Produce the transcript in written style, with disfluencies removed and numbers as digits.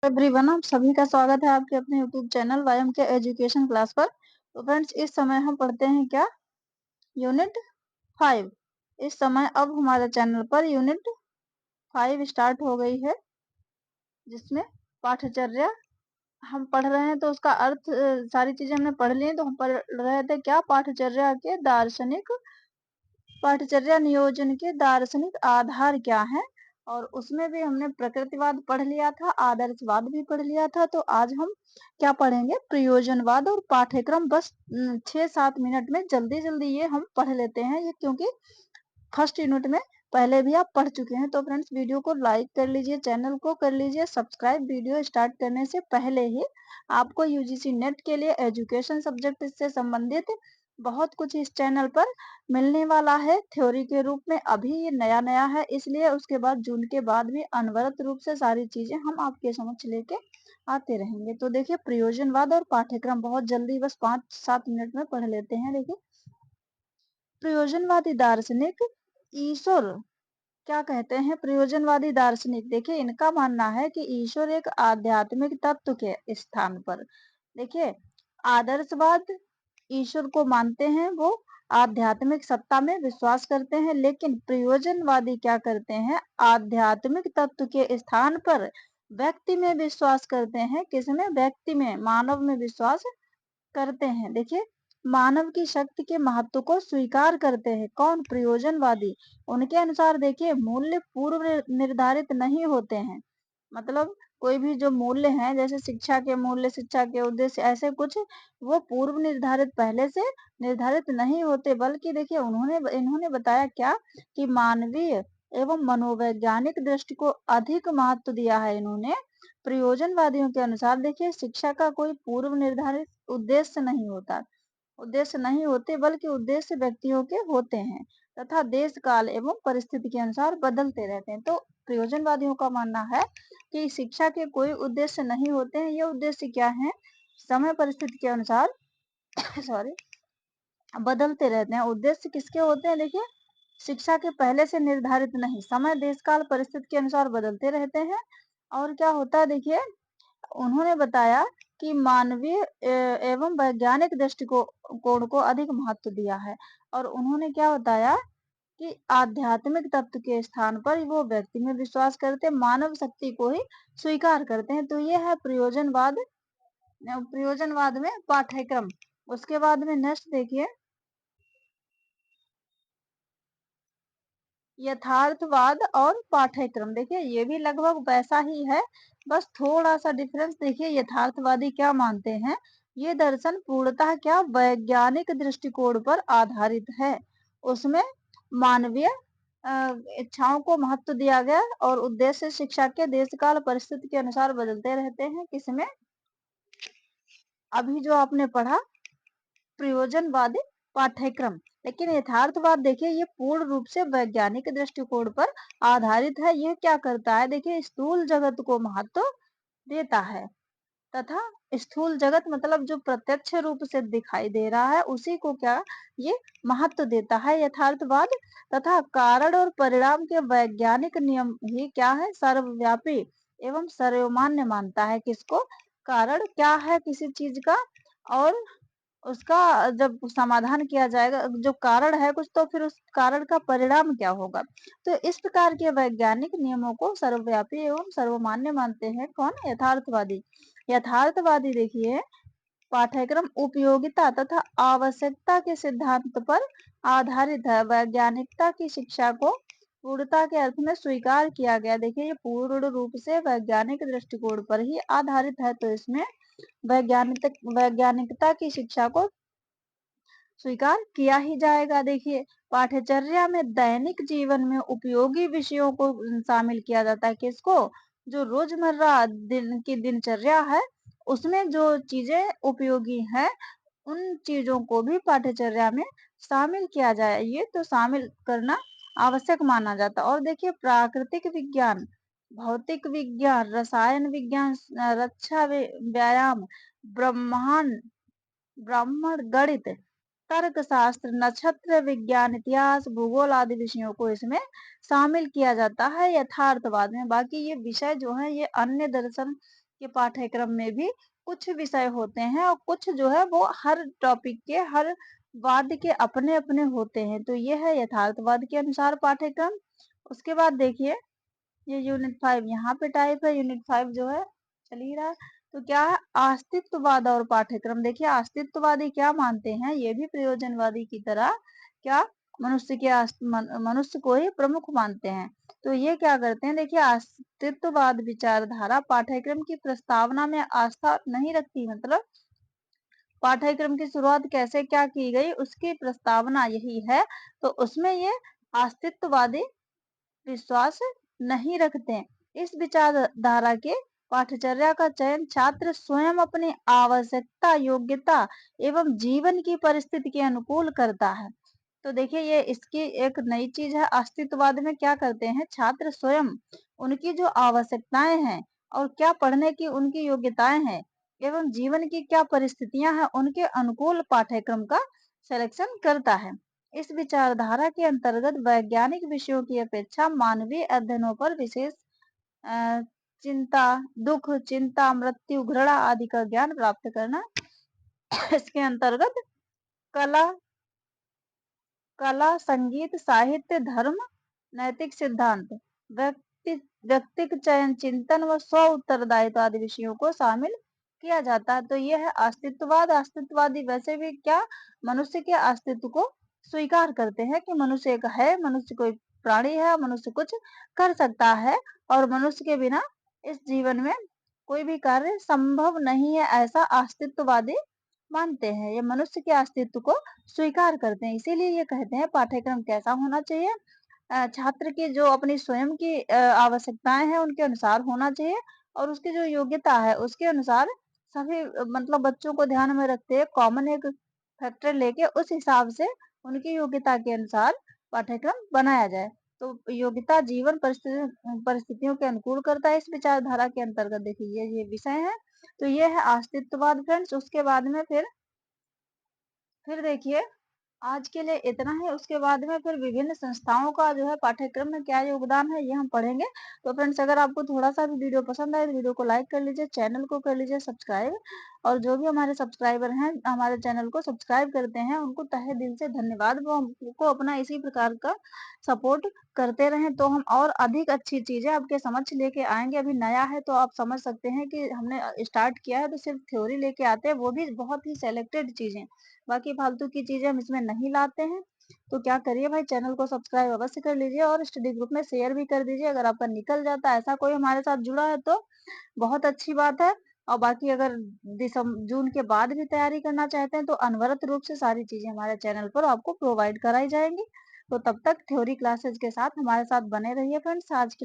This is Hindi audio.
एवरीवन, आप सभी का स्वागत है आपके अपने यूट्यूब चैनल वायम के एजुकेशन क्लास पर। तो फ्रेंड्स, इस समय हम पढ़ते हैं क्या? यूनिट 5। इस समय अब हमारे चैनल पर यूनिट 5 स्टार्ट हो गई है, जिसमें पाठचर्या हम पढ़ रहे हैं। तो उसका अर्थ सारी चीजें हमने पढ़ ली हैं। तो हम पढ़ रहे थे क्या? पाठचर्या नियोजन के दार्शनिक आधार क्या है। और उसमें भी हमने प्रकृतिवाद पढ़ लिया था, आदर्शवाद भी पढ़ लिया था। तो आज हम क्या पढ़ेंगे? प्रयोजनवाद। और पाठ्यक्रम बस 6-7 मिनट में जल्दी जल्दी ये हम पढ़ लेते हैं, ये क्योंकि फर्स्ट यूनिट में पहले भी आप पढ़ चुके हैं। तो फ्रेंड्स, वीडियो को लाइक कर लीजिए, चैनल को कर लीजिए सब्सक्राइब। वीडियो स्टार्ट करने से पहले ही आपको यूजीसी नेट के लिए एजुकेशन सब्जेक्ट से संबंधित बहुत कुछ इस चैनल पर मिलने वाला है थ्योरी के रूप में। अभी ये नया नया है, इसलिए उसके बाद जून के बाद भी अनवरत रूप से सारी चीजें हम आपके समक्ष लेके आते रहेंगे। तो देखिए, प्रयोजनवाद और पाठ्यक्रम बहुत जल्दी बस 5-7 मिनट में पढ़ लेते हैं। देखिए, प्रयोजनवादी दार्शनिक ईश्वर क्या कहते हैं? प्रयोजनवादी दार्शनिक, देखिए, इनका मानना है कि ईश्वर एक आध्यात्मिक तत्व के स्थान पर, देखिए, आदर्शवाद ईश्वर को मानते हैं, वो आध्यात्मिक सत्ता में विश्वास करते हैं। लेकिन प्रयोजनवादी क्या करते हैं? आध्यात्मिक तत्व के स्थान पर व्यक्ति में विश्वास करते हैं। किसमें? व्यक्ति में, मानव में विश्वास करते हैं। देखिए, मानव की शक्ति के महत्व को स्वीकार करते हैं। कौन? प्रयोजनवादी। उनके अनुसार देखिए, मूल्य पूर्व निर्धारित नहीं होते हैं। मतलब कोई भी जो मूल्य हैं, जैसे शिक्षा के मूल्य, शिक्षा के उद्देश्य, ऐसे कुछ वो पूर्व निर्धारित पहले से निर्धारित नहीं होते। बल्कि देखिए, इन्होंने बताया क्या कि मानवीय एवं मनोवैज्ञानिक दृष्टि को अधिक महत्व दिया है इन्होंने। प्रयोजनवादियों के अनुसार देखिए, शिक्षा का कोई पूर्व निर्धारित उद्देश्य नहीं होते, बल्कि उद्देश्य व्यक्तियों के होते हैं तथा देश काल एवं परिस्थिति के अनुसार बदलते रहते हैं। तो प्रयोजनवादियों का मानना है कि शिक्षा के कोई उद्देश्य नहीं होते हैं। ये उद्देश्य क्या है? समय परिस्थिति के अनुसार सॉरी बदलते रहते हैं। उद्देश्य किसके होते हैं? देखिए, शिक्षा के पहले से निर्धारित नहीं, समय देश काल परिस्थिति के अनुसार बदलते रहते हैं। और क्या होता है? देखिए, उन्होंने बताया कि मानवीय एवं वैज्ञानिक दृष्टिकोण को अधिक महत्व दिया है। और उन्होंने क्या बताया कि आध्यात्मिक तत्व के स्थान पर वो व्यक्ति में विश्वास करते, मानव शक्ति को ही स्वीकार करते हैं। तो ये है प्रयोजनवाद में पाठ्यक्रम। उसके बाद में नेक्स्ट देखिए, यथार्थवाद और पाठ्यक्रम। देखिए, ये भी लगभग वैसा ही है, बस थोड़ा सा डिफरेंस। देखिए, यथार्थवादी क्या मानते हैं? ये दर्शन पूर्णतः क्या? वैज्ञानिक दृष्टिकोण पर आधारित है। उसमें मानवीय इच्छाओं को महत्व दिया गया और उद्देश्य शिक्षा के देश काल परिस्थिति के अनुसार बदलते रहते हैं। किसमें? अभी जो आपने पढ़ा, प्रयोजनवादी पाठ्यक्रम। लेकिन यथार्थवाद देखिए, ये पूर्ण रूप से वैज्ञानिक दृष्टिकोण पर आधारित है। ये क्या करता है? देखिए, स्थूल जगत को महत्व देता है तथा स्थूल जगत मतलब जो प्रत्यक्ष रूप से दिखाई दे रहा है, उसी को क्या ये महत्व देता है, यथार्थवाद। तथा कारण और परिणाम के वैज्ञानिक नियम ही क्या है? सर्वव्यापी एवं सर्वमान्य मानता है। किसको? कारण क्या है किसी चीज का, और उसका जब समाधान किया जाएगा, जो कारण है कुछ, तो फिर उस कारण का परिणाम क्या होगा। तो इस प्रकार के वैज्ञानिक नियमों को सर्वव्यापी एवं सर्वमान्य मानते हैं। कौन? यथार्थवादी। यथार्थवादी देखिए, पाठ्यक्रम उपयोगिता तथा आवश्यकता के सिद्धांत पर आधारित है। वैज्ञानिकता की शिक्षा को पूर्णता के अर्थ में स्वीकार किया गया। देखिए, ये पूर्ण रूप से वैज्ञानिक दृष्टिकोण पर ही आधारित है। तो इसमें वैज्ञानिकता की शिक्षा को स्वीकार किया ही जाएगा। देखिए, पाठ्यचर्या में दैनिक जीवन में उपयोगी विषयों को शामिल किया जाता है। किसको? जो रोजमर्रा दिन की दिनचर्या है, उसमें जो चीजें उपयोगी हैं, उन चीजों को भी पाठ्यचर्या में शामिल किया जाए। ये तो शामिल करना आवश्यक माना जाता है। और देखिए, प्राकृतिक विज्ञान, भौतिक विज्ञान, रसायन विज्ञान, रक्षा व्यायाम, ब्रह्मांड ब्राह्मण गणित, तर्कशास्त्र, नक्षत्र विज्ञान, इतिहास, भूगोल आदि विषयों को इसमें शामिल किया जाता है यथार्थवाद में। बाकी ये विषय जो है, ये अन्य दर्शन के पाठ्यक्रम में भी कुछ विषय होते हैं और कुछ जो है वो हर टॉपिक के हर वाद के अपने-अपने होते हैं। तो ये है यथार्थवाद के अनुसार पाठ्यक्रम। उसके बाद देखिए ये यूनिट 5 यहाँ पे टाइप है, यूनिट 5 जो है चल ही रहा है। तो क्या है अस्तित्ववाद और पाठ्यक्रम। देखिए अस्तित्ववादी क्या मानते हैं, ये भी प्रयोजनवादी की तरह क्या मनुष्य को ही प्रमुख मानते हैं। तो ये क्या करते हैं, देखिए अस्तित्ववाद विचारधारा पाठ्यक्रम की प्रस्तावना में आस्था नहीं रखती। मतलब पाठ्यक्रम की शुरुआत कैसे क्या की गई उसकी प्रस्तावना यही है। तो उसमें ये अस्तित्ववादी विश्वास नहीं रखते। इस विचारधारा के पाठ्यचर्या का चयन छात्र स्वयं अपनी आवश्यकता, योग्यता एवं जीवन की परिस्थिति के अनुकूल करता है। तो देखिए ये इसकी एक नई चीज है। अस्तित्ववाद में क्या करते हैं, छात्र स्वयं उनकी जो आवश्यकताएं हैं और क्या पढ़ने की उनकी योग्यताएं हैं एवं जीवन की क्या परिस्थितियां हैं उनके अनुकूल पाठ्यक्रम का सिलेक्शन करता है। इस विचारधारा के अंतर्गत वैज्ञानिक विषयों की अपेक्षा मानवीय अध्ययनों पर विशेष अ, चिंता, दुख, चिंता, मृत्यु, घृणा आदि का ज्ञान प्राप्त करना। इसके अंतर्गत कला, संगीत, साहित्य, धर्म, नैतिक सिद्धांत, व्यक्ति व्यक्तिक चयन, चिंतन व स्व उत्तरदायित्व आदि विषयों को शामिल किया जाता है। तो ये है अस्तित्ववाद। अस्तित्ववादी वैसे भी क्या मनुष्य के अस्तित्व को स्वीकार करते हैं कि मनुष्य एक है, मनुष्य कोई प्राणी है, मनुष्य कुछ कर सकता है और मनुष्य के बिना इस जीवन में कोई भी कार्य संभव नहीं है, ऐसा अस्तित्ववादी मानते हैं। ये मनुष्य के अस्तित्व को स्वीकार करते हैं। इसीलिए ये कहते हैं पाठ्यक्रम कैसा होना चाहिए, छात्र की जो अपनी स्वयं की आवश्यकताएं हैं उनके अनुसार होना चाहिए और उसकी जो योग्यता है उसके अनुसार सभी मतलब बच्चों को ध्यान में रखते हुए कॉमन एक फैक्टर लेके उस हिसाब से उनकी योग्यता के अनुसार पाठ्यक्रम बनाया जाए। तो योग्यता जीवन परिस्थितियों के अनुकूल करता है। इस विचारधारा के अंतर्गत देखिए ये विषय है। तो ये है अस्तित्ववाद फ्रेंड्स। उसके बाद में फिर देखिए आज के लिए इतना ही। उसके बाद में फिर विभिन्न संस्थाओं का जो है पाठ्यक्रम में क्या योगदान है ये हम पढ़ेंगे। तो फ्रेंड्स अगर आपको थोड़ा सा भी वीडियो पसंद आए तो वीडियो को लाइक कर लीजिए, चैनल को कर लीजिए सब्सक्राइब। और जो भी हमारे सब्सक्राइबर हैं हमारे चैनल को सब्सक्राइब करते हैं उनको तहे दिल से धन्यवाद। वो हमको अपना इसी प्रकार का सपोर्ट करते रहें तो हम और अधिक अच्छी चीजें आपके समक्ष लेके आएंगे। अभी नया है तो आप समझ सकते हैं कि हमने स्टार्ट किया है तो सिर्फ थ्योरी लेके आते हैं, वो भी बहुत ही सेलेक्टेड चीजें, बाकी फालतू की चीजें हम इसमें नहीं लाते हैं। तो क्या करिए भाई, चैनल को सब्सक्राइब अवश्य कर लीजिए और स्टडी ग्रुप में शेयर भी कर दीजिए। अगर आपका निकल जाता है, ऐसा कोई हमारे साथ जुड़ा है तो बहुत अच्छी बात है। और बाकी अगर जून के बाद भी तैयारी करना चाहते हैं तो अनवरत रूप से सारी चीजें हमारे चैनल पर आपको प्रोवाइड कराई जाएंगी। तो तब तक थ्योरी क्लासेस के साथ हमारे साथ बने रहिए फ्रेंड्स। आज के लिए